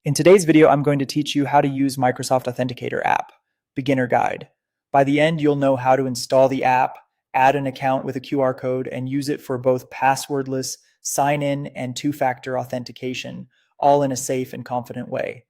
In today's video, I'm going to teach you how to use Microsoft Authenticator app, beginner guide. By the end, you'll know how to install the app, add an account with a QR code, and use it for both passwordless sign-in and two-factor authentication, all in a safe and confident way.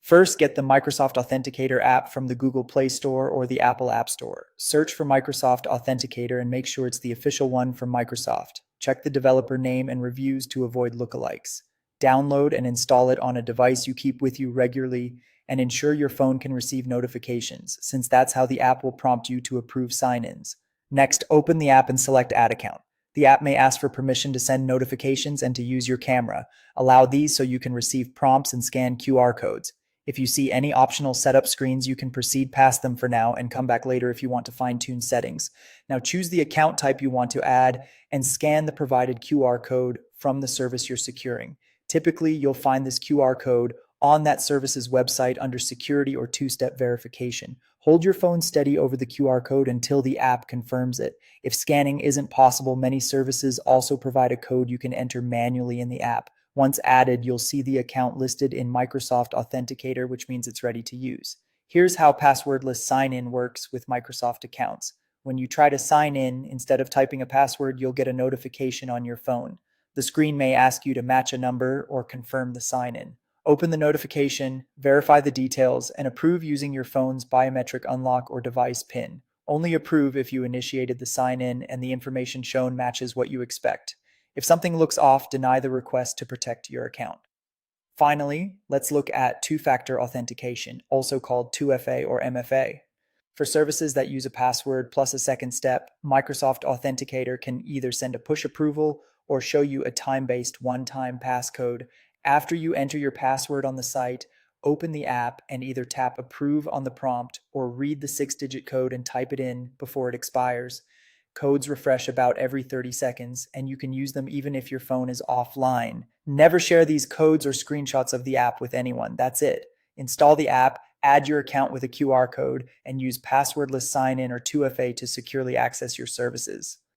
First, get the Microsoft Authenticator app from the Google Play Store or the Apple App Store. Search for Microsoft Authenticator and make sure it's the official one from Microsoft. Check the developer name and reviews to avoid lookalikes. Download and install it on a device you keep with you regularly, and ensure your phone can receive notifications, since that's how the app will prompt you to approve sign-ins. Next, open the app and select Add Account. The app may ask for permission to send notifications and to use your camera. Allow these so you can receive prompts and scan QR codes. If you see any optional setup screens, you can proceed past them for now and come back later if you want to fine-tune settings. Now choose the account type you want to add and scan the provided QR code from the service you're securing. Typically, you'll find this QR code on that service's website under security or two-step verification. Hold your phone steady over the QR code until the app confirms it. If scanning isn't possible, many services also provide a code you can enter manually in the app. Once added, you'll see the account listed in Microsoft Authenticator, which means it's ready to use. Here's how passwordless sign-in works with Microsoft accounts. When you try to sign in, instead of typing a password, you'll get a notification on your phone. The screen may ask you to match a number or confirm the sign-in. Open the notification, verify the details, and approve using your phone's biometric unlock or device PIN. Only approve if you initiated the sign-in and the information shown matches what you expect. If something looks off, deny the request to protect your account. Finally, let's look at two-factor authentication, also called 2FA or MFA. For services that use a password plus a second step, Microsoft Authenticator can either send a push approval or show you a time-based one-time passcode. After you enter your password on the site, open the app and either tap approve on the prompt or read the 6-digit code and type it in before it expires. Codes refresh about every 30 seconds, and you can use them even if your phone is offline. Never share these codes or screenshots of the app with anyone. That's it. Install the app, add your account with a QR code, and use passwordless sign-in or 2FA to securely access your services.